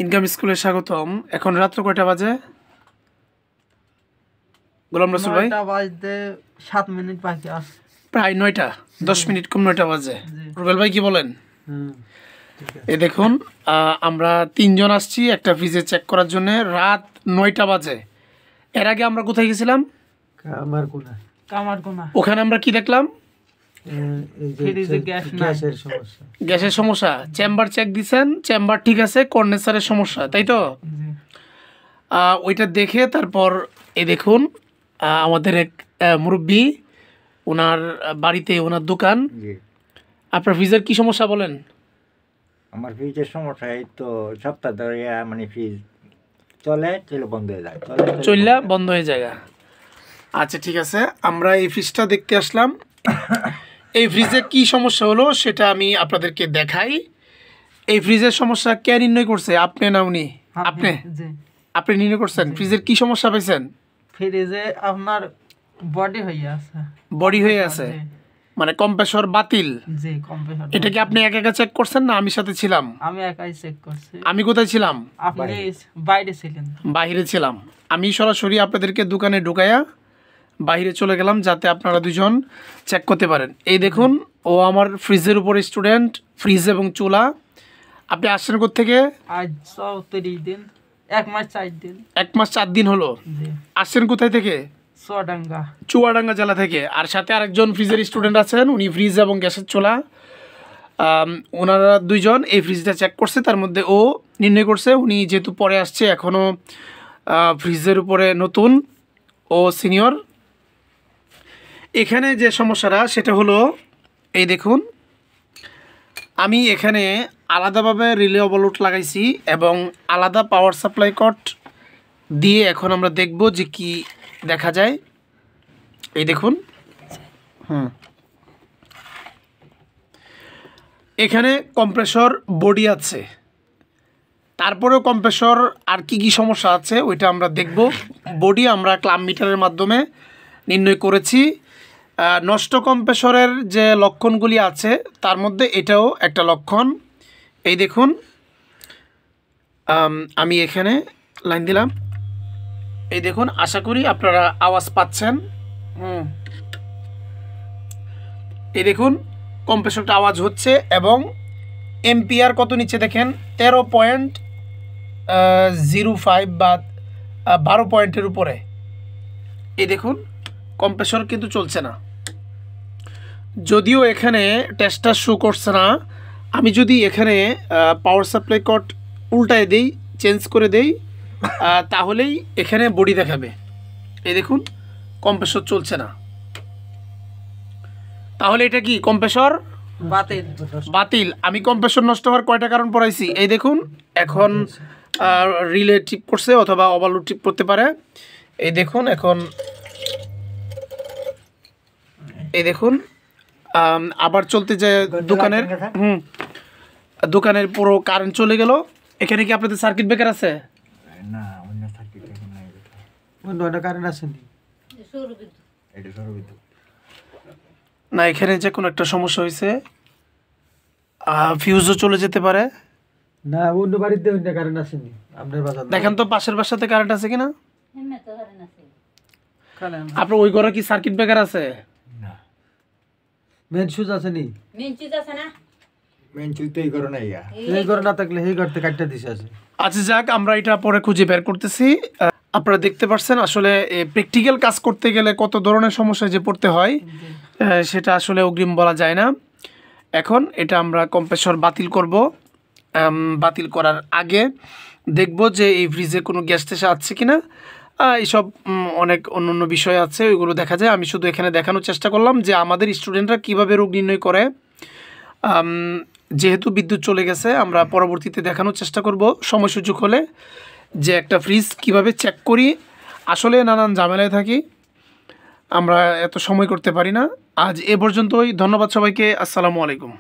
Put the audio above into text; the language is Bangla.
ইনকাম স্কুলে স্বাগতম। এখন রাত্র কয়টা বাজে গোলাম রসুল ভাই? 9টা বাজতে 7 মিনিট বাকি আছে। প্রায় 9টা 10 মিনিট কম 9টা বাজে। রুবেল ভাই কি বলেন? এই দেখুন আমরা 3 জন আসছি একটা ফ্রিজে চেক করার জন্য। রাত 9টা বাজে। এর আগে আমরা কোথায় গেছিলাম? কামারকোনা। ওখানে আমরা কি দেখলাম? ফ্রিজে গ্যাসের সমস্যা। চেম্বার চেক দিছেন, চেম্বার ঠিক আছে, কন্ডেন্সারের সমস্যা, তাই তো? ওইটা দেখে তারপর এই দেখুন আমাদের এক মুরব্বী, ওনার বাড়িতে, ওনার দোকান। আপনার ফ্রিজের কি সমস্যা বলেন? আমার ফ্রিজের সমস্যা এই তো সপ্তাহ ধরে, মানে ফ্রিজ চলে বন্ধ হয়ে যায়, চললে বন্ধ হয়ে যায়। আচ্ছা ঠিক আছে, আমরা এই ফ্রিজটা দেখতে আসলাম। এই ফ্রিজে কি সমস্যা হলো সেটা আমি আপনাদেরকে দেখাই। এই ফ্রিজের সমস্যা কে নির্ণয় করছে, আপনি না উনি? আপনি নির্ণয় করছেন। ফ্রিজের কি সমস্যা পাইছেন? ফ্রিজে আপনার বডি হয়ে আছে, মানে কম্প্রেসর বাতিল। জি, কম্প্রেসর। এটা কি আপনি একা একা চেক করছেন না আমি সাথে ছিলাম? আমি একাই চেক করছি। আমি কোথায় ছিলাম? আপনি বাইরে ছিলেন। বাইরে ছিলাম। আমি সরাসরি আপনাদেরকে দোকানে ঢুকাইয়া বাইরে চলে গেলাম যাতে আপনারা দুজন চেক করতে পারেন। এই দেখুন, ও আমার ফ্রিজের উপর স্টুডেন্ট, ফ্রিজ এবং চুলা। আপনি আসছেন কোত্থেকে? আজ 34 দিন, 1 মাস 4 দিন। 1 মাস 4 দিন হলো। আসছেন কোথায় থেকে? চুয়াডাঙ্গা জেলা থেকে। আর সাথে আরেকজন ফ্রিজের স্টুডেন্ট আছেন, উনি ফ্রিজ এবং গ্যাসের চুলা। ওনারা দুইজন এই ফ্রিজটা চেক করছে, তার মধ্যে ও নির্ণয় করছে। উনি যেহেতু পরে আসছে, এখনও ফ্রিজের উপরে নতুন, ও সিনিয়র। এখানে যে সমস্যাটা সেটা হলো, এই দেখুন আমি এখানে আলাদাভাবে রিলে ওভারলোড লাগাইছি এবং আলাদা পাওয়ার সাপ্লাই কট দিয়ে এখন আমরা দেখব যে কি দেখা যায়। এই দেখুন, এখানে কম্প্রেসর বডি আছে, তারপরেও কম্প্রেসর আর কি কি সমস্যা আছে ওইটা আমরা দেখব। বডি আমরা ক্লাম মিটারের মাধ্যমে নির্ণয় করেছি। নষ্ট কম্প্রেসরের যে লক্ষণগুলি আছে তার মধ্যে এটাও একটা লক্ষণ। এই দেখুন আমি এখানে লাইন দিলাম। এই দেখুন, আশা করি আপনারা আওয়াজ পাচ্ছেন। এই দেখুন কম্প্রেসরটা আওয়াজ হচ্ছে এবং এম্পিয়ার কত নিচে দেখেন, 13.05 বা 12 পয়েন্টের উপরে। এই দেখুন কম্প্রেসর কিন্তু চলছে না, যদিও এখানে টেস্টার শো করছে না। আমি যদি এখানে পাওয়ার সাপ্লাই কট উল্টায় দেই, চেঞ্জ করে দেই, তাহলেই এখানে বডি দেখাবে। এই দেখুন কম্প্রেসর চলছে না। তাহলে এটা কি কম্প্রেসর বাতিল। আমি কম্প্রেসর নষ্ট হওয়ার কয়টা কারণ পড়াইছি। এই দেখুন এখন রিলে টিপ করছে অথবা ওভারলোড টিপ করতে পারে। এই দেখুন এখন, এই দেখুন আবার চলতে যায় দোকানের পুরো কারেন্ট চলে গেল। এখানে কি আপনাদের সার্কিট ব্রেকার আছে? না, অন্য সার্কিট নাই, অন্য কারেন্ট আসেনি। এটা সৌরবিদ্যুৎ না, এখানে যে কোনো একটা সমস্যা হয়েছে, ফিউজও চলে যেতে পারে। না, অন্য বাড়িতে অন্য কারেন্ট আসেনি। আপনার বাসা দেখেন তো পাশের বাসাতে কারেন্ট আছে কিনা। আপনার ওই ঘরে কি সার্কিট ব্রেকার আছে? না। মেন সুইচ আসেনি। মেন সুইচ আছে না? মেন সুইচ তো এই ঘরে নাই। এই ঘরে না থাকলে এই ঘর থেকে কাটতে দিছে আছে। আচ্ছা যাক, আমরা এটা পরে খুঁজে বের করতেছি। আপনারা দেখতে পাচ্ছেন আসলে প্র্যাকটিক্যাল কাজ করতে গেলে কত ধরনের সমস্যায় যে পড়তে হয় সেটা আসলে অগ্রিম বলা যায় না। এখন এটা আমরা কম্প্রেসর বাতিল করব। বাতিল করার আগে দেখব যে এই ফ্রিজে কোনো গ্যাস টেস আছে কিনা। এইসব অনেক অন্য বিষয় আছে, ওইগুলো দেখা যায়। আমি শুধু এখানে দেখানোর চেষ্টা করলাম যে আমাদের স্টুডেন্টরা কীভাবে রোগ নির্ণয় করে। যেহেতু বিদ্যুৎ চলে গেছে, আমরা পরবর্তীতে দেখানোর চেষ্টা করব সময় সুযোগ হলে যে একটা ফ্রিজ কিভাবে চেক করি। আসলে নানান ঝামেলায় থাকি, আমরা এত সময় করতে পারি না। আজ এ পর্যন্তই। ধন্যবাদ সবাইকে। আসসালামু আলাইকুম।